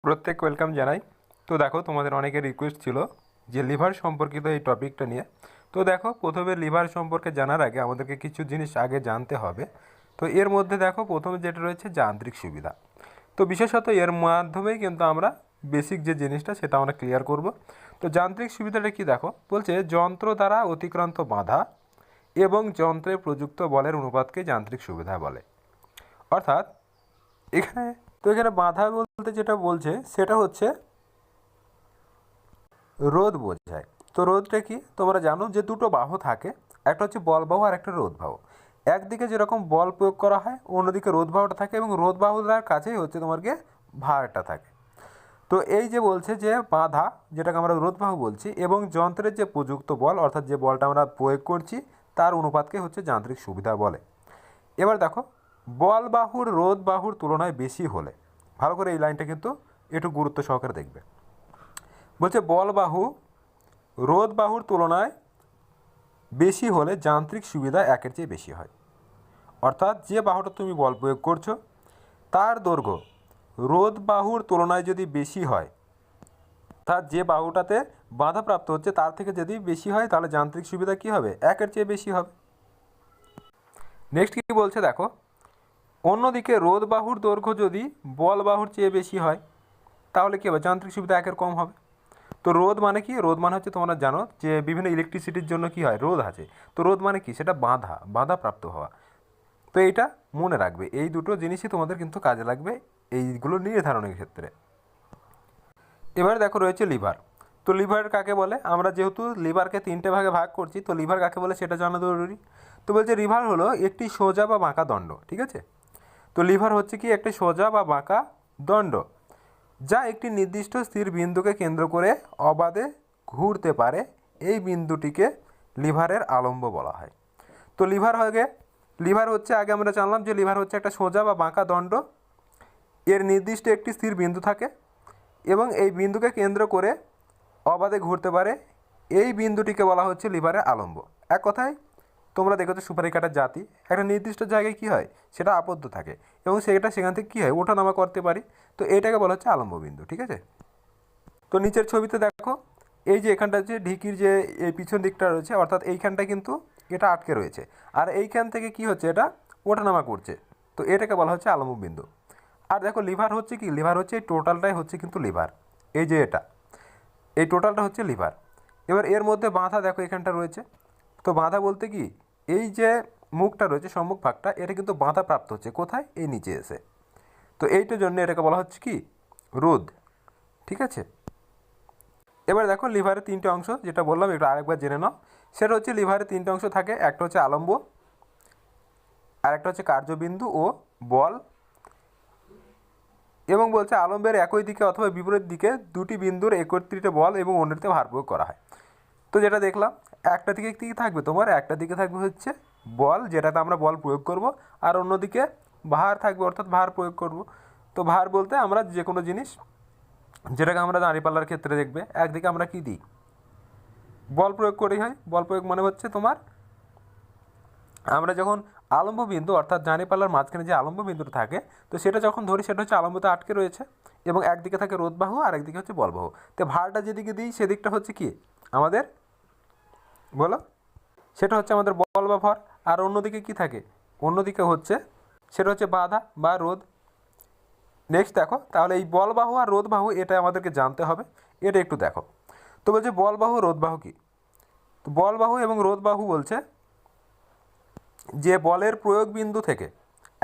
প্রত্যেক ওয়েলকাম জানাই। তো দেখো, তোমাদের অনেকের রিকোয়েস্ট ছিল যে লিভার সম্পর্কিত এই টপিকটা নিয়ে। তো দেখো, প্রথমে লিভার সম্পর্কে জানার আগে আমাদেরকে কিছু জিনিস আগে জানতে হবে। তো এর মধ্যে দেখো, প্রথমে যেটা রয়েছে যান্ত্রিক সুবিধা। তো বিশেষত এর মাধ্যমেই কিন্তু আমরা বেসিক যে জিনিসটা সেটা আমরা ক্লিয়ার করব। তো যান্ত্রিক সুবিধাটা কি দেখো, বলছে যন্ত্র দ্বারা অতিক্রান্ত বাধা এবং যন্ত্রে প্রযুক্ত বলের অনুপাতকে যান্ত্রিক সুবিধা বলে। অর্থাৎ এখানে এখানে বাধা বলতে যেটা বলছে সেটা হচ্ছে রোধ বোঝায়। তো রোধটা কি তোমরা জানো যে দুটো বাহু থাকে, একটা হচ্ছে বল বাহু আর একটা রোধ বাহু। একদিকে যেরকম বল প্রয়োগ করা হয়, অন্যদিকে রোধ বাহুটা থাকে, এবং রোধ বাহুটার কাছেই হচ্ছে তোমার গিয়ে ভারটা থাকে। তো এই যে বলছে যে বাধা, যেটাকে আমরা রোধ বাহু বলছি, এবং যন্ত্রের যে প্রযুক্ত বল, অর্থাৎ যে বলটা আমরা প্রয়োগ করছি তার অনুপাতকে হচ্ছে যান্ত্রিক সুবিধা বলে। এবার দেখো, বল বাহুর রোধ বাহুর তুলনায় বেশি হলে, ভালো করে এই লাইনটা কিন্তু একটু গুরুত্ব সহকারে দেখবে। বলছে বল বাহু রোধ বাহুর তুলনায় বেশি হলে যান্ত্রিক সুবিধা একের চেয়ে বেশি হয়। অর্থাৎ যে বাহুটা তুমি বল প্রয়োগ করছো তার দৈর্ঘ্য রোধ বাহুর তুলনায় যদি বেশি হয়, তার যে বাহুটাতে বাধাপ্রাপ্ত হচ্ছে তার থেকে যদি বেশি হয়, তাহলে যান্ত্রিক সুবিধা কী হবে? একের চেয়ে বেশি হবে। নেক্সট কী বলছে দেখো, অন্যদিকে রোধ বাহুর দৈর্ঘ্য যদি বল বাহুর চেয়ে বেশি হয়, তাহলে কী হবে? যান্ত্রিক সুবিধা একের কম হবে। তো রোধ মানে কি? রোধ মানে হচ্ছে তোমরা জানো যে বিভিন্ন ইলেকট্রিসিটির জন্য কি হয়? রোধ আছে। তো রোধ মানে কি? সেটা বাধাপ্রাপ্ত হওয়া। তো এইটা মনে রাখবে, এই দুটো জিনিসই তোমাদের কিন্তু কাজে লাগবে এইগুলো নির্ধারণের ক্ষেত্রে। এবার দেখো, রয়েছে লিভার। তো লিভার কাকে বলে? আমরা যেহেতু লিভারকে তিনটে ভাগে ভাগ করছি, তো লিভার কাকে বলে সেটা জানা জরুরি। তো বলছে লিভার হলো একটি সোজা বা বাঁকা দণ্ড, ঠিক আছে? তো লিভার হচ্ছে কি? একটি সোজা বা বাঁকা দণ্ড যা একটি নির্দিষ্ট স্থির বিন্দুকে কেন্দ্র করে অবাধে ঘুরতে পারে। এই বিন্দুটিকে লিভারের আলম্ব বলা হয়। তো লিভার হচ্ছে, আগে আমরা জানলাম যে লিভার হচ্ছে একটা সোজা বা বাঁকা দণ্ড, এর নির্দিষ্ট একটি স্থির বিন্দু থাকে এবং এই বিন্দুকে কেন্দ্র করে অবাধে ঘুরতে পারে। এই বিন্দুটিকে বলা হচ্ছে লিভারের আলম্ব। এক কথায় তোমরা দেখো তো, সুপারি কাটার জাতি একটা নির্দিষ্ট জায়গায় কী হয়? সেটা আবদ্ধ থাকে এবং সেখান থেকে কী হয়? ওঠানামা করতে পারি। তো এটাকে বলা হচ্ছে আলম্ব বিন্দু, ঠিক আছে? তো নিচের ছবিতে দেখো, এই যে এখানটা যে ঢিকির যে এই পিছন দিকটা রয়েছে, অর্থাৎ এইখানটা কিন্তু এটা আটকে রয়েছে, আর এইখান থেকে কি হচ্ছে? এটা ওঠানামা করছে। তো এটাকে বলা হচ্ছে আলম্ব বিন্দু। আর দেখো, লিভার হচ্ছে কি? লিভার হচ্ছে এই টোটালটাই হচ্ছে কিন্তু লিভার। এই যে এই টোটালটা হচ্ছে লিভার। এবার এর মধ্যে বাঁধা দেখো এখানটা রয়েছে। তো বাঁধা বলতে কি? এই যে মুখটা রয়েছে, সম্মুখ ভাগটা, এটা কিন্তু বাঁধা প্রাপ্ত হচ্ছে কোথায়? এই নিচে এসে। তো এইটার জন্য এটাকে বলা হচ্ছে কি? রোধ, ঠিক আছে? এবার দেখো, লিভারের তিনটে অংশ যেটা বললাম একটু আরেকবার জেনে নাও। সেটা হচ্ছে লিভারের তিনটে অংশ থাকে, একটা হচ্ছে আলম্ব, আর একটা হচ্ছে কার্যবিন্দু ও বল। এবং বলছে আলম্বের একই দিকে অথবা বিপরীত দিকে দুটি বিন্দুর একত্রিত বল এবং অন্যটিতে ভার প্রয়োগ করা হয়। তো যেটা দেখলাম, একটা দিকে কী থাকবে তোমার? একটা দিকে থাকবে হচ্ছে বল, যেটাতে আমরা বল প্রয়োগ করব, আর অন্যদিকে ভার থাকবে, অর্থাৎ ভার প্রয়োগ করব। তো ভার বলতে আমরা যে কোনো জিনিস, যেটাকে আমরা দাঁড়িপাল্লার ক্ষেত্রে দেখবে, একদিকে আমরা কী দিই? বল প্রয়োগ করি হয়। বল প্রয়োগ মানে হচ্ছে তোমার, আমরা যখন আলম্ব বিন্দু, অর্থাৎ দাঁড়িপাল্লার মাঝখানে যে আলম্ব বিন্দুটা থাকে, তো সেটা যখন ধরি, সেটা হচ্ছে আলম্বতে আটকে রয়েছে এবং একদিকে থাকে রোধ বাহু আর একদিকে হচ্ছে বল বাহু। তো ভারটা যেদিকে দিই সেদিকটা হচ্ছে কি আমাদের? বলো, সেটা হচ্ছে আমাদের বল বা ভর। আর অন্যদিকে কি থাকে? অন্যদিকে হচ্ছে, সেটা হচ্ছে বাধা বা রোধ। নেক্সট দেখো, তাহলে এই বল বাহু আর রোধ বাহু এটা আমাদেরকে জানতে হবে। এটা একটু দেখো। তো বলছে বল বাহু রোধ বাহু কি? তো বল বাহু এবং রোধ বাহু বলছে যে বলের প্রয়োগ বিন্দু থেকে,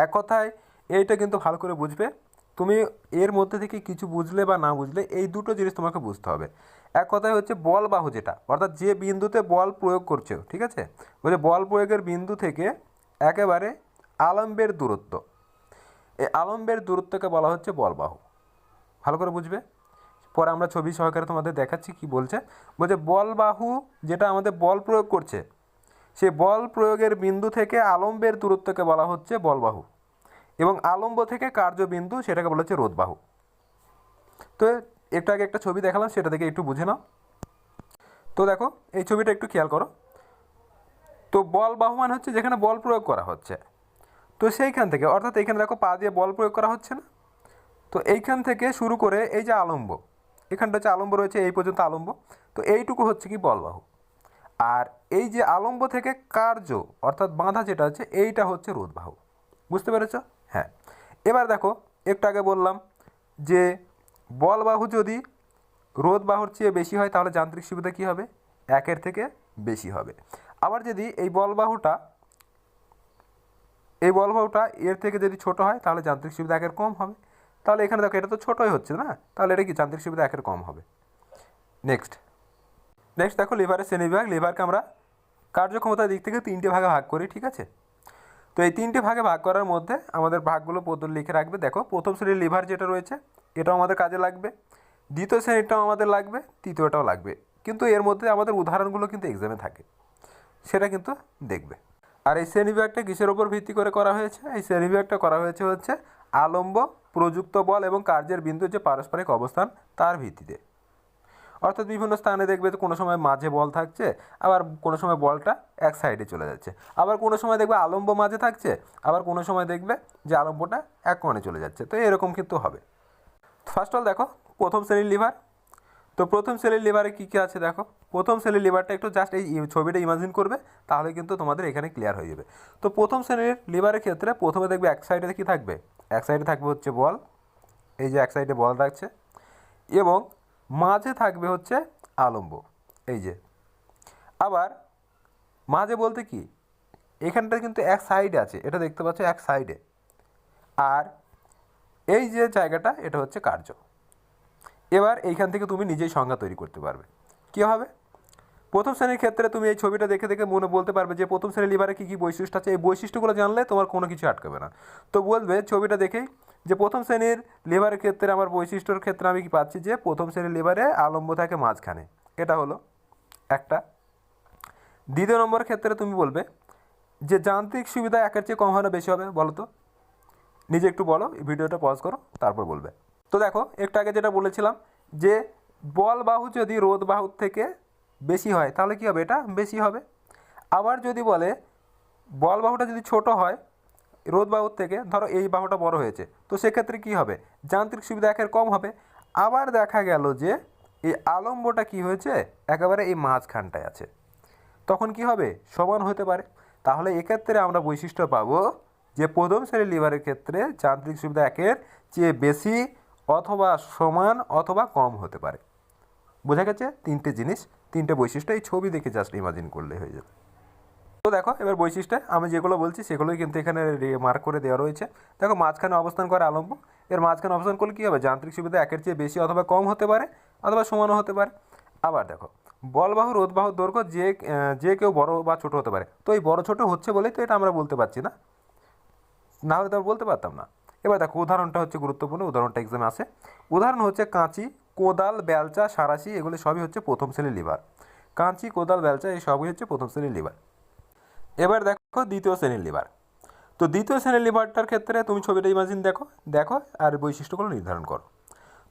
এক কথায় এইটা কিন্তু ভালো করে বুঝবে। তুমি এর মধ্যে থেকে কিছু বুঝলে বা না বুঝলে, এই দুটো জিনিস তোমাকে বুঝতে হবে। এক কথায় হচ্ছে বল বাহু যেটা, অর্থাৎ যে বিন্দুতে বল প্রয়োগ করছো, ঠিক আছে? বলছে বল প্রয়োগের বিন্দু থেকে একেবারে আলম্বের দূরত্ব, এই আলম্বের দূরত্বকে বলা হচ্ছে বল বাহু। ভালো করে বুঝবে, পরে আমরা ছবি সহকারে তোমাদের দেখাচ্ছি কি বলছে। বলছে বল বাহু যেটা আমাদের বল প্রয়োগ করছে, সে বল প্রয়োগের বিন্দু থেকে আলম্বের দূরত্বকে বলা হচ্ছে বলবাহু, এবং আলম্ব থেকে কার্যবিন্দু সেটাকে বলা হচ্ছে রোধবাহু। তো একটু আগে একটা ছবি দেখালাম, সেটা দেখে একটু বুঝে নাও। তো দেখো, এই ছবিটা একটু খেয়াল করো। তো বল বাহু মানে হচ্ছে যেখানে বল প্রয়োগ করা হচ্ছে। তো সেইখান থেকে, অর্থাৎ এখানে দেখো পা দিয়ে বল প্রয়োগ করা হচ্ছে না? তো এইখান থেকে শুরু করে এই যে আলম্ব, এখানটা হচ্ছে আলম্ব রয়েছে, এই পর্যন্ত আলম্ব, তো এইটুকু হচ্ছে কি বলবাহু। আর এই যে আলম্ব থেকে কার্য অর্থাৎ বাঁধা যেটা হচ্ছে এইটা হচ্ছে রোধবাহু। বুঝতে পেরেছ? হ্যাঁ। এবার দেখো, একটু আগে বললাম যে বলবাহু যদি রোধবাহুর চেয়ে বেশি হয় তাহলে যান্ত্রিক সুবিধা কী হবে? একের থেকে বেশি হবে। আবার যদি এই বলবাহুটা এর থেকে যদি ছোট হয় তাহলে যান্ত্রিক সুবিধা একের কম হবে। তাহলে এখানে দেখো, এটা তো ছোটই হচ্ছে না, তাহলে এটা কি যান্ত্রিক সুবিধা একের কম হবে। নেক্সট দেখো লিভারের শ্রেণীবিভাগ। লিভারকে আমরা কার্যক্ষমতার দিক থেকে 3টে ভাগে ভাগ করি, ঠিক আছে? তো এই 3টে ভাগে ভাগ করার মধ্যে আমাদের ভাগগুলো পদ্ধতি লিখে রাখবে। দেখো, প্রথম শ্রেণীর লিভার যেটা রয়েছে এটাও আমাদের কাজে লাগবে, দ্বিতীয় শ্রেণীটাও আমাদের লাগবে, তৃতীয়টাও লাগবে। কিন্তু এর মধ্যে আমাদের উদাহরণগুলো কিন্তু এক্সামে থাকে, সেটা কিন্তু দেখবে। আর এই শ্রেণীবিভাগটা কিসের ওপর ভিত্তি করে করা হয়েছে? এই শ্রেণীবিভাগটা করা হয়েছে হচ্ছে আলম্ব, প্রযুক্ত বল এবং কার্যের বিন্দুর যে পারস্পরিক অবস্থান তার ভিত্তিতে। অর্থাৎ বিভিন্ন স্থানে দেখবে তো কোনো সময় মাঝে বল থাকছে, আবার কোনো সময় বলটা এক সাইডে চলে যাচ্ছে, আবার কোনো সময় দেখবে আলম্ব মাঝে থাকছে, আবার কোনো সময় দেখবে যে আলম্বটা এক কোণে চলে যাচ্ছে। তো এরকম কিন্তু হবে। ফার্স্ট অল দেখো প্রথম শ্রেণীর লিভার। তো প্রথম শ্রেণীর লিভারে কী কী আছে দেখো। প্রথম শ্রেণীর লিভারটা একটু জাস্ট এই ছবিটা ইমাজিন করবে, তাহলে কিন্তু তোমাদের এখানে ক্লিয়ার হয়ে যাবে। তো প্রথম শ্রেণীর লিভারের ক্ষেত্রে প্রথমে দেখবে এক সাইডে কী থাকবে? এক সাইডে থাকবে হচ্ছে বল, এই যে এক সাইডে বল রাখছে, এবং মাঝে থাকবে হচ্ছে আলম্ব, এই যে। আবার মাঝে বলতে কি, এখানটা কিন্তু এক সাইডে আছে, এটা দেখতে পাচ্ছ এক সাইডে, আর এই যে জায়গাটা এটা হচ্ছে কার্য। এবার এইখান থেকে তুমি নিজেই সংজ্ঞা তৈরি করতে পারবে। কী হবে? প্রথম শ্রেণীর ক্ষেত্রে তুমি এই ছবিটা দেখে দেখে মনে বলতে পারবে যে প্রথম শ্রেণীর লিভারে কী কী বৈশিষ্ট্য আছে। এই বৈশিষ্ট্যগুলো জানলে তোমার কোনো কিছু আটকাবে না। তো বলবে ছবিটা দেখেই যে প্রথম শ্রেণীর লিভারের ক্ষেত্রে আমার বৈশিষ্ট্যর ক্ষেত্রে আমি কি পাচ্ছি যে প্রথম শ্রেণীর লিভারে আলম্ব থাকে মাঝখানে, এটা হলো একটা। দ্বিতীয় নম্বর ক্ষেত্রে তুমি বলবে যে যান্ত্রিক সুবিধা একের চেয়ে কম হয় না বেশি হবে? বলো তো, নিজে একটু বলো, ভিডিওটা পজ করো, তারপর বলবে। তো দেখো, একটু আগে যেটা বলেছিলাম যে বল বাহু যদি রোধ বাহুর থেকে বেশি হয় তাহলে কী হবে? এটা বেশি হবে। আবার যদি বলে বল বাহুটা যদি ছোট হয় রোধ বাহুর থেকে, ধরো এই বাহুটা বড় হয়েছে, তো সেক্ষেত্রে কী হবে? যান্ত্রিক সুবিধা একের কম হবে। আবার দেখা গেল যে এই আলম্বটা কী হয়েছে? একেবারে এই মাঝখানটায় আছে, তখন কি হবে? সমান হতে পারে। তাহলে এক্ষেত্রে আমরা বৈশিষ্ট্য পাবো যে প্রথম শ্রেণীর লিভারের ক্ষেত্রে যান্ত্রিক সুবিধা একের চেয়ে বেশি অথবা সমান অথবা কম হতে পারে। বোঝা গেছে? 3টে জিনিস, 3টে বৈশিষ্ট্য, এই ছবি দেখে জাস্ট ইমাজিন করলে হয়ে যাবে। তো দেখো এবার বৈশিষ্ট্য আমি যেগুলো বলছি সেগুলোই কিন্তু এখানে মার্ক করে দেওয়া রয়েছে। দেখো, মাঝখানে অবস্থান করে আলম্ব, এর মাঝখানে অবস্থান করলে কী হবে? যান্ত্রিক সুবিধা একের চেয়ে বেশি অথবা কম হতে পারে, অথবা সমানও হতে পারে। আবার দেখো, বলবাহু রোধবাহুর দৈর্ঘ্য যে কেউ বড় বা ছোট হতে পারে। তো এই বড় ছোট হচ্ছে বলেই তো এটা আমরা বলতে পারছি না, না হলে তো বলতে পারতাম না। এবার দেখো উদাহরণটা হচ্ছে গুরুত্বপূর্ণ, উদাহরণটা এক্সামে আসে। উদাহরণ হচ্ছে কাঁচি, কোদাল, বেলচা, সাঁড়াশি, এগুলি সবই হচ্ছে প্রথম শ্রেণীর লিভার। কাঁচি, কোদাল, বেলচা এই সবই হচ্ছে প্রথম শ্রেণীর লিভার। এবার দেখো দ্বিতীয় শ্রেণীর লিভার। তো দ্বিতীয় শ্রেণীর লিভারটার ক্ষেত্রে তুমি ছবিটা ইমাজিন দেখো আর বৈশিষ্ট্যগুলো নির্ধারণ করো।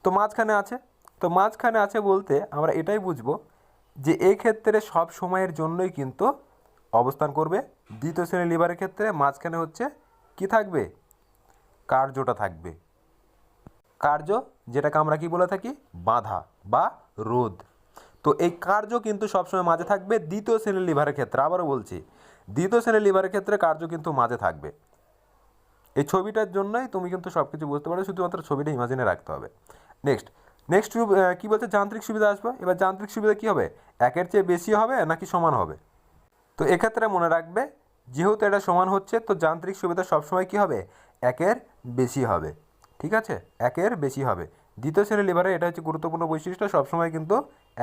তো মাঝখানে আছে, তো মাঝখানে আছে বলতে আমরা এটাই বুঝবো যে এই ক্ষেত্রে সব সময়ের জন্যই কিন্তু অবস্থান করবে। দ্বিতীয় শ্রেণীর লিভারের ক্ষেত্রে মাঝখানে হচ্ছে কি থাকবে? কার্যটা থাকবে। কার্য যেটাকে আমরা কি বলে থাকি? বাধা বা রোধ। তো এই কার্য কিন্তু সবসময় মাঝে থাকবে দ্বিতীয় শ্রেণীর লিভারের ক্ষেত্রে। আবারও বলছি, দ্বিতীয় শ্রেণীর লিভারের ক্ষেত্রে কার্য কিন্তু মাঝে থাকবে। এই ছবিটার জন্যই তুমি কিন্তু সব কিছু বুঝতে পারবে, শুধুমাত্র ছবিটা ইমাজিনে রাখতে হবে। নেক্সট কী বলছে? যান্ত্রিক সুবিধা আসবে। এবার যান্ত্রিক সুবিধা কী হবে? একের চেয়ে বেশি হবে নাকি সমান হবে? তো এক্ষেত্রে মনে রাখবে, যেহেতু এটা সমান হচ্ছে তো যান্ত্রিক সুবিধা সবসময় কী হবে? একের বেশি হবে। ঠিক আছে, একের বেশি হবে। দ্বিতীয় শ্রেণীর লিভারে এটা হচ্ছে গুরুত্বপূর্ণ বৈশিষ্ট্য, সবসময় কিন্তু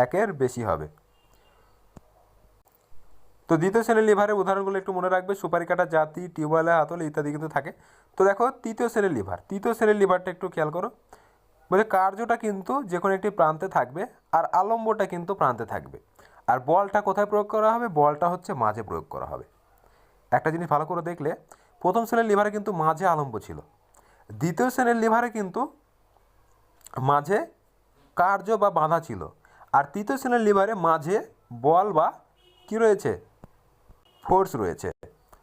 একের বেশি হবে। তো দ্বিতীয় শ্রেণীর লিভারের উদাহরণগুলো একটু মনে রাখবে, সুপারি কাটা জাতি, টিউবওয়েলের হাতলে ইত্যাদি কিন্তু থাকে। তো দেখো তৃতীয় শ্রেণীর লিভারটা একটু খেয়াল করো। বলে কার্যটা কিন্তু যে কোনো একটি প্রান্তে থাকবে আর আলম্বটা কিন্তু প্রান্তে থাকবে। আর বলটা কোথায় প্রয়োগ করা হবে? বলটা হচ্ছে মাঝে প্রয়োগ করা হবে। একটা জিনিস ভালো করে দেখলে, প্রথম শ্রেণীর লিভারে কিন্তু মাঝে আলম্ব ছিল, দ্বিতীয় শ্রেণীর লিভারে কিন্তু মাঝে কার্য বা বাঁধা ছিল, আর তৃতীয় শ্রেণীর লিভারে মাঝে বল বা কী রয়েছে? ফোর্স রয়েছে।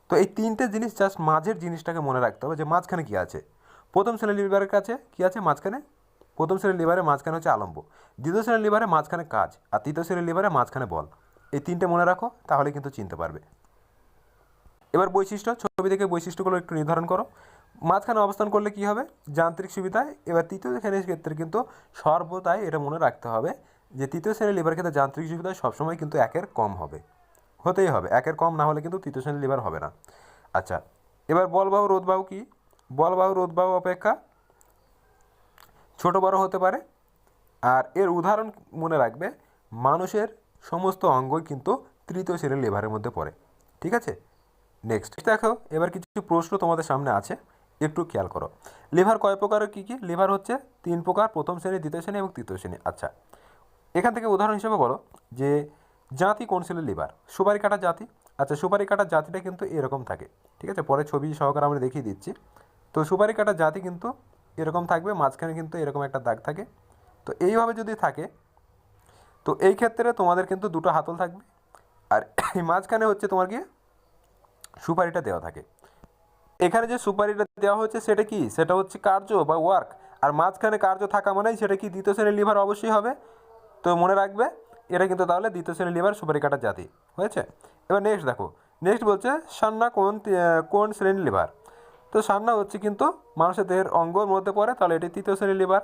তো এই 3টে জিনিস জাস্ট মাঝের জিনিসটাকে মনে রাখতে হবে যে মাঝখানে কী আছে। প্রথম শ্রেণীর লিভারের কাছে কি আছে মাঝখানে, প্রথম শ্রেণীর লিভারের মাঝখানে হচ্ছে আলম্ব, দ্বিতীয় শ্রেণীর লিভারের মাঝখানে কাজ, আর তৃতীয় শ্রেণীর লিভারের মাঝখানে বল। এই তিনটে মনে রাখো, তাহলে কিন্তু চিনতে পারবে। এবার বৈশিষ্ট্য, ছবি থেকে বৈশিষ্ট্যগুলো একটু নির্ধারণ করো। মাঝখানে অবস্থান করলে কি হবে, যান্ত্রিক সুবিধায়। এবার তৃতীয় শ্রেণীর ক্ষেত্রে কিন্তু সর্বদাই এটা মনে রাখতে হবে যে তৃতীয় শ্রেণীর লিভারের ক্ষেত্রে যান্ত্রিক সুবিধায় সবসময় কিন্তু একের কম হবে, হতেই হবে, একের কম না হলে কিন্তু তৃতীয় শ্রেণীর লিভার হবে না। আচ্ছা, এবার বলবাহু রোধবাহু কি, বলবাহু রোধবাহু অপেক্ষা ছোট বড় হতে পারে। আর এর উদাহরণ মনে রাখবে, মানুষের সমস্ত অঙ্গই কিন্তু তৃতীয় শ্রেণীর লিভারের মধ্যে পড়ে। ঠিক আছে, নেক্সট দেখো, এবার কিছু প্রশ্ন তোমাদের সামনে আছে, একটু খেয়াল করো। লিভার কয় প্রকারের, কী কী? লিভার হচ্ছে 3 প্রকার, প্রথম শ্রেণী, দ্বিতীয় শ্রেণী এবং তৃতীয় শ্রেণী। আচ্ছা, এখান থেকে উদাহরণ হিসেবে বলো যে জাতি কোন শ্রেণীর লিভার? সুপারি কাটার জাতি। আচ্ছা, সুপারি কাটার জাতিটা কিন্তু এরকম থাকে, ঠিক আছে, পরে ছবি সহকারে আমরা দেখিয়ে দিচ্ছি। তো সুপারি কাটার জাতি কিন্তু এরকম থাকবে, মাঝখানে কিন্তু এরকম একটা দাগ থাকে। তো এইভাবে যদি থাকে, তো এই ক্ষেত্রে তোমাদের কিন্তু দুটো হাতল থাকবে, আর এই মাঝখানে হচ্ছে তোমার কি সুপারিটা দেওয়া থাকে। এখানে যে সুপারিটা দেওয়া হচ্ছে সেটা কি, সেটা হচ্ছে কার্য বা ওয়ার্ক, আর মাঝখানে কার্য থাকা মানেই সেটা কি দ্বিতীয় শ্রেণীর লিভার অবশ্যই হবে। তো মনে রাখবে, এটা কিন্তু তাহলে দ্বিতীয় শ্রেণীর লিভার সুপারি কাটার জাতি হয়েছে। এবার নেক্সট দেখো, নেক্সট বলছে সান্না কোন শ্রেণীর লিভার? তো সান্না হচ্ছে কিন্তু মানুষের দেহের অঙ্গর মধ্যে পড়ে, তাহলে এটি তৃতীয় শ্রেণীর লিভার,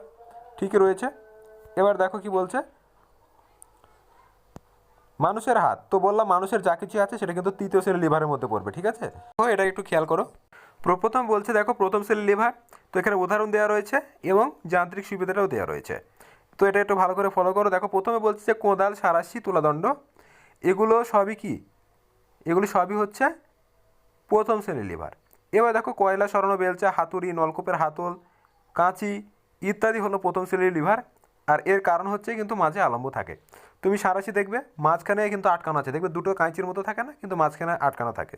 ঠিকই রয়েছে। এবার দেখো কি বলছে, মানুষের হাত, তো বললাম মানুষের যা কিছু আছে সেটা কিন্তু তৃতীয় শ্রেণীর লিভারের মধ্যে পড়বে, ঠিক আছে। তো এটা একটু খেয়াল করো। প্রথম বলছে দেখো প্রথম শ্রেণীর লিভার, তো এখানে উদাহরণ দেওয়া রয়েছে এবং যান্ত্রিক সুবিধাটাও দেওয়া রয়েছে। তো এটা একটু ভালো করে ফলো করো। দেখো প্রথমে বলছে যে কোদাল, সাঁড়াশি, তুলাদণ্ড, এগুলো সবই কি, এগুলি সবই হচ্ছে প্রথম শ্রেণীর লিভার। এবার দেখো কয়লা, সরানো, বেলচা, হাতুড়ি, নলকূপের হাতল, কাঁচি ইত্যাদি হলো প্রথম শ্রেণীর লিভার। আর এর কারণ হচ্ছে কিন্তু মাঝে আলম্ব থাকে। তুমি সাঁড়াশি দেখবে মাঝখানে কিন্তু আটকানো আছে, দেখবে দুটো কাঁচির মতো থাকে না, কিন্তু মাঝখানে আটকানো থাকে।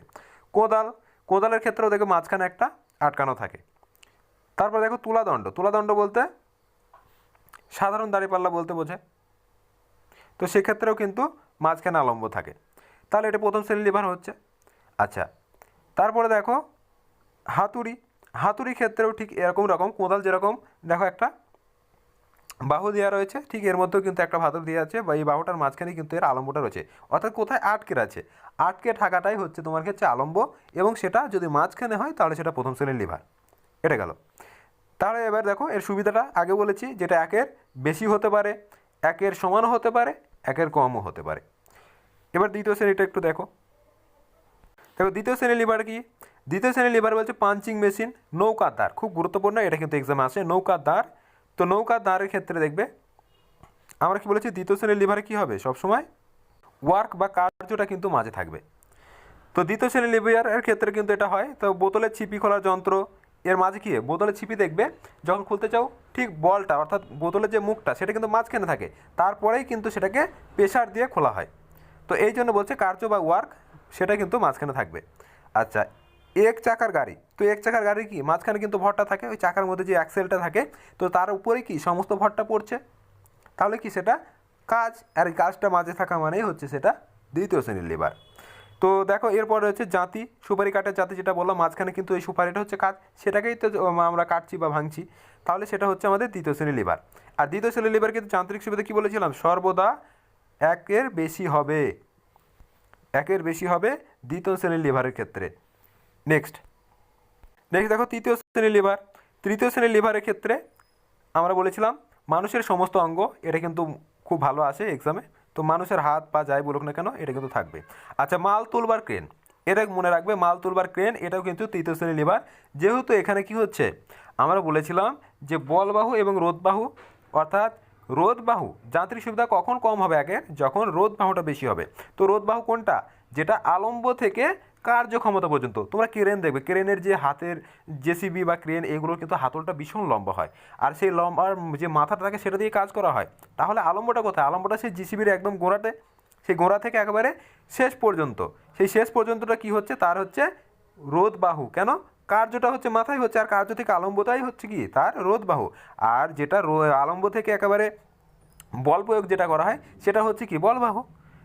কোদাল, কোদালের ক্ষেত্রেও দেখবে মাঝখানে একটা আটকানো থাকে। তারপর দেখো তুলাদণ্ড, তুলাদণ্ড বলতে সাধারণ দাঁড়িপাল্লা বলতে বোঝায়, তো সেক্ষেত্রেও কিন্তু মাঝখানে আলম্ব থাকে, তাহলে এটা প্রথম শ্রেণীর লিভার হচ্ছে। আচ্ছা, তারপরে দেখো হাতুড়ি, হাতুড়ি ক্ষেত্রেও ঠিক এরকম রকম, কোদাল যেরকম দেখো একটা বাহু দেওয়া রয়েছে, ঠিক এর মধ্যেও কিন্তু একটা হাতুড়ি দেওয়া আছে, বা এই বাহুটার মাঝখানে কিন্তু এর আলম্বটা রয়েছে, অর্থাৎ কোথায় আটকে আছে, আটকে থাকাটাই হচ্ছে তোমার ক্ষেত্রে আলম্ব, এবং সেটা যদি মাঝখানে হয় তাহলে সেটা প্রথম শ্রেণীর লিভার। এটা গেল। তাহলে এবার দেখো এর সুবিধাটা আগে বলেছি, যেটা একের বেশি হতে পারে, একের সমানও হতে পারে, একের কমও হতে পারে। এবার দ্বিতীয় শ্রেণীটা একটু দেখো। দেখো দ্বিতীয় শ্রেণীর লিভার কি, দ্বিতীয় শ্রেণীর লিভার বলছে পাঞ্চিং মেশিন, নৌকার দ্বার, খুব গুরুত্বপূর্ণ, এটা কিন্তু এক্সামে আসে, নৌকার দ্বার। তো নৌকার দ্বারের ক্ষেত্রে দেখবে আমরা কি বলেছি, দ্বিতীয় শ্রেণীর লিভারে কী হবে, সবসময় ওয়ার্ক বা কার্যটা কিন্তু মাঝে থাকবে। তো দ্বিতীয় শ্রেণীর লিভারের ক্ষেত্রে কিন্তু এটা হয়। তো বোতলের ছিপি খোলার যন্ত্র, এর মাঝে কি বোতলের ছিপি দেখবে যখন খুলতে চাও, ঠিক বলটা অর্থাৎ বোতলের যে মুখটা সেটা কিন্তু মাঝখানে থাকে, তারপরেই কিন্তু সেটাকে প্রেসার দিয়ে খোলা হয়। তো এই জন্য বলছে কার্য বা ওয়ার্ক সেটা কিন্তু মাঝখানে থাকবে। আচ্ছা, এক চাকার গাড়ি, তো এক চাকার গাড়ি কি মাঝখানে কিন্তু ভরটা থাকে, ওই চাকার মধ্যে যে অ্যাক্সেলটা থাকে, তো তার উপরে কি সমস্ত ভরটা পড়ছে, তাহলে কি সেটা কাজ, আর এই কাজটা মাঝে থাকা মানেই হচ্ছে সেটা দ্বিতীয় শ্রেণীর লিভার। তো দেখো এরপরে হচ্ছে জাতি, সুপারি কাঠের জাতি, যেটা বললাম মাঝখানে কিন্তু এই সুপারিটা হচ্ছে কাজ, সেটাকেই তো আমরা কাটছি বা ভাঙছি, তাহলে সেটা হচ্ছে আমাদের দ্বিতীয় শ্রেণীর লিভার। আর দ্বিতীয় শ্রেণীর লিভার কিন্তু যান্ত্রিক সুবিধা কী বলেছিলাম, সর্বদা একের বেশি হবে, একের বেশি হবে দ্বিতীয় শ্রেণীর লিভারের ক্ষেত্রে। নেক্সট দেখো তৃতীয় শ্রেণীর লিভার, তৃতীয় শ্রেণীর লিভারের ক্ষেত্রে আমরা বলেছিলাম মানুষের সমস্ত অঙ্গ, এটা কিন্তু খুব ভালো আসে এক্সামে, তো মানুষের হাত পা যাই বলুক না কেন এটা কিন্তু থাকবে। আচ্ছা, মাল তুলবার ক্রেন, এটা মনে রাখবে, মাল তুলবার ক্রেন এটাও কিন্তু তৃতীয় শ্রেণীর লিভার। যেহেতু এখানে কি হচ্ছে, আমরা বলেছিলাম যে বলবাহু এবং রোধবাহু, অর্থাৎ রোধবাহু যান্ত্রিক সুবিধা কখন কম হবে একের, যখন রোধবাহুটা বেশি হবে। তো রোধবাহু কোনটা, যেটা আলম্ব থেকে কার্যক্ষমতা পর্যন্ত। তোমরা ক্রেন দেখবে, ক্রেনের যে হাতের জেসিবি বা ক্রেন, এগুলোর কিন্তু হাতলটা ভীষণ লম্বা হয়, আর সেই লম্বার যে মাথাটা থাকে সেটা দিয়ে কাজ করা হয়। তাহলে আলম্বটা কোথায়, আলম্বটা সেই জেসিবির একদম গোড়াতে, সেই গোড়া থেকে একেবারে শেষ পর্যন্ত, সেই শেষ পর্যন্তটা কি হচ্ছে, তার হচ্ছে রোধবাহু। কেন, কার্যটা হচ্ছে মাথায় হচ্ছে, আর কার্য থেকে আলম্বটাই হচ্ছে কি তার রোধবাহু। আর যেটা আলম্ব থেকে একেবারে বল প্রয়োগ যেটা করা হয় সেটা হচ্ছে কি বলবাহু।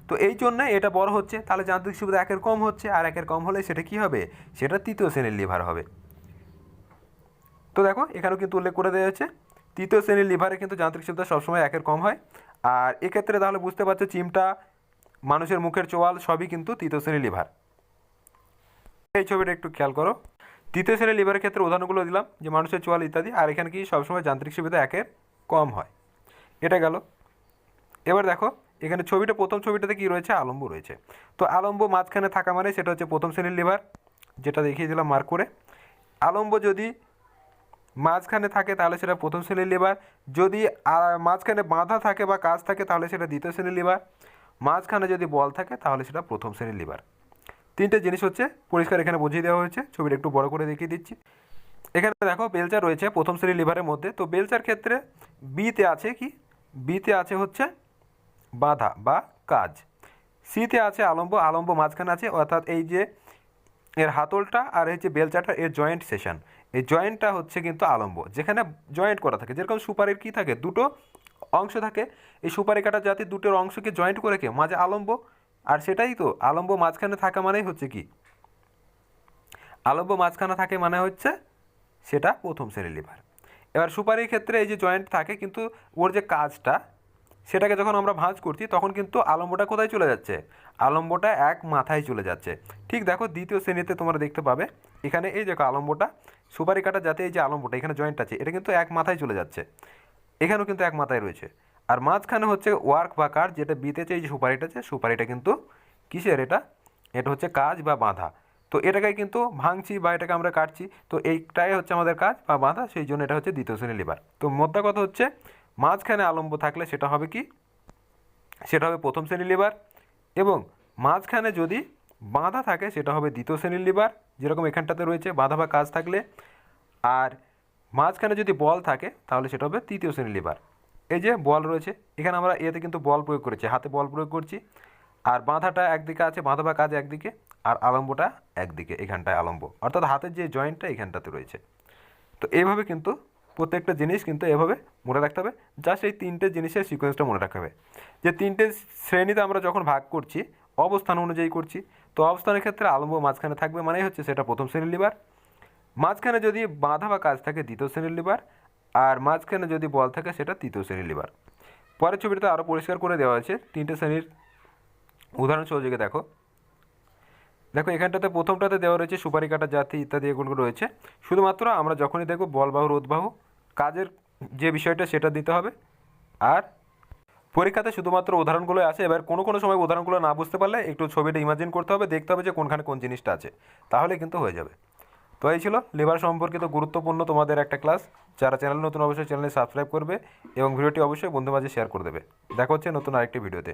তো এই জন্য এটা বড় হচ্ছে, তাহলে যান্ত্রিক সুবিধা একের কম হচ্ছে, আর একের কম হলে সেটা কি হবে, সেটা তৃতীয় শ্রেণীর লিভার হবে। তো দেখো এখানেও কিন্তু উল্লেখ করে দেওয়া হয়েছে তৃতীয় শ্রেণীর লিভারে কিন্তু যান্ত্রিক সুবিধা সবসময় 1-এর কম হয়। আর এক্ষেত্রে তাহলে বুঝতে পারছো চিমটা, মানুষের মুখের চোয়াল সবই কিন্তু তৃতীয় শ্রেণীর লিভার। এই ছবিটা একটু খেয়াল করো, তৃতীয় শ্রেণীর লিভারের ক্ষেত্রে উদাহরণগুলো দিলাম যে মানুষের চোয়াল ইত্যাদি, আর এখানে কি সবসময় যান্ত্রিক সুবিধা 1-এর কম হয়। এটা গেল। এবার দেখো এখানে ছবিটা, প্রথম ছবিটাতে কি রয়েছে, আলম্ব রয়েছে। তো আলম্ব মাঝখানে থাকা মানে সেটা হচ্ছে প্রথম শ্রেণীর লিভার, যেটা দেখিয়ে দিলাম মার্ক করে। আলম্ব যদি মাঝখানে থাকে তাহলে সেটা প্রথম শ্রেণীর লিভার, যদি মাঝখানে বাঁধা থাকে বা কাজ থাকে তাহলে সেটা দ্বিতীয় শ্রেণীর লিভার, মাঝখানে যদি বল থাকে তাহলে সেটা প্রথম শ্রেণীর লিভার। তিনটে জিনিস হচ্ছে পরিষ্কার এখানে বুঝিয়ে দেওয়া হয়েছে, ছবিটা একটু বড় করে দেখিয়ে দিচ্ছি। এখানে দেখো বেলচা রয়েছে প্রথম শ্রেণীর লিভারের মধ্যে। তো বেলচার ক্ষেত্রে বিতে আছে কি, বিতে আছে হচ্ছে বাঁধা বা কাজ, সিতে আছে আলম্ব, আলম্ব মাঝখানে আছে, অর্থাৎ এই যে এর হাতলটা আর এই যে বেলচাটা এর জয়েন্ট সেশন, এই জয়েন্টটা হচ্ছে কিন্তু আলম্ব, যেখানে জয়েন্ট করা থাকে। যেরকম সুপারির কী থাকে, দুটো অংশ থাকে, এই সুপারি কাটার জাতি দুটোর অংশকে জয়েন্ট করে কে মাঝে আলম্ব, আর সেটাই তো আলম্ব মাঝখানে থাকা মানেই হচ্ছে কি, আলম্ব মাঝখানে থাকে মানে হচ্ছে সেটা প্রথম শ্রেণীর লিভার। এবার সুপারির ক্ষেত্রে এই যে জয়েন্ট থাকে কিন্তু ওর যে কাজটা, সেটাকে যখন আমরা ভাঁজ করছি তখন কিন্তু আলম্বটা কোথায় চলে যাচ্ছে, আলম্বটা এক মাথায় চলে যাচ্ছে। ঠিক দেখো দ্বিতীয় শ্রেণীতে তোমরা দেখতে পাবে এখানে এই দেখো আলম্বটা, সুপারি কাটা যাতে এই যে আলম্বটা এখানে জয়েন্ট আছে এটা কিন্তু এক মাথায় চলে যাচ্ছে, এখানেও কিন্তু এক মাথায় রয়েছে। আর মাঝখানে হচ্ছে ওয়ার্ক বা কাজ, যেটা বিতেছে এই যে সুপারিটা আছে, সুপারিটা কিন্তু কিসের, এটা এটা হচ্ছে কাজ বা বাঁধা। তো এটাকে কিন্তু ভাঙছি বা এটাকে আমরা কাটছি, তো এইটাই হচ্ছে আমাদের কাজ বা বাঁধা, সেই জন্য এটা হচ্ছে দ্বিতীয় শ্রেণীর লিভার। তো মোদ্দা কথা হচ্ছে মাঝখানে আলম্ব থাকলে সেটা হবে কি, সেটা হবে প্রথম শ্রেণীর লিভার, এবং মাঝখানে যদি বাঁধা থাকে সেটা হবে দ্বিতীয় শ্রেণীর লিভার, যেরকম এখানটাতে রয়েছে বাঁধা বা কাজ থাকলে। আর মাঝখানে যদি বল থাকে তাহলে সেটা হবে তৃতীয় শ্রেণীর লিভার। এই যে বল রয়েছে এখানে আমরা এতে কিন্তু বল প্রয়োগ করেছি, হাতে বল প্রয়োগ করছি, আর বাঁধাটা একদিকে আছে, বাঁধা বা কাজ একদিকে, আর আলম্বটা একদিকে, এখানটায় আলম্ব, অর্থাৎ হাতের যে জয়েন্টটা এখানটাতে রয়েছে। তো এইভাবে কিন্তু প্রত্যেকটা জিনিস কিন্তু এভাবে মনে রাখতে হবে, জাস্ট এই তিনটে জিনিসের সিকোয়েন্সটা মনে রাখতে হবে। যে তিনটে শ্রেণীতে আমরা যখন ভাগ করছি অবস্থান অনুযায়ী করছি, তো অবস্থানের ক্ষেত্রে আলম্ব মাঝখানে থাকবে মানে হচ্ছে সেটা প্রথম শ্রেণীর লিভার, মাঝখানে যদি বাঁধা বা কাজ থাকে দ্বিতীয় শ্রেণীর লিভার, আর মাঝখানে যদি বল থাকে সেটা তৃতীয় শ্রেণীর লিভার। পরের ছবিটাতে আরও পরিষ্কার করে দেওয়া আছে তিনটে শ্রেণীর উদাহরণ সহযোগে। দেখো দেখো এখানটাতে প্রথমটাতে দেওয়া রয়েছে সুপারি কাটা জাতি ইত্যাদি এগুলো রয়েছে। শুধুমাত্র আমরা যখনই দেখব বলবাহু রোধবাহু কাজের যে বিষয়টা সেটা দিতে হবে, আর পরীক্ষাতে শুধুমাত্র উদাহরণগুলো আছে। এবার কোনো কোনো সময় উদাহরণগুলো না বুঝতে পারলে একটু ছবিটা ইমাজিন করতে হবে, দেখতে হবে যে কোনখানে কোন জিনিসটা আছে, তাহলে কিন্তু হয়ে যাবে। তো এই ছিল লিভার সম্পর্কিত গুরুত্বপূর্ণ তোমাদের একটা ক্লাস। যারা চ্যানেল নতুন অবশ্যই চ্যানেলে সাবস্ক্রাইব করবে এবং ভিডিওটি অবশ্যই বন্ধু মাঝে শেয়ার করে দেবে। দেখা হচ্ছে নতুন আরেকটি ভিডিওতে।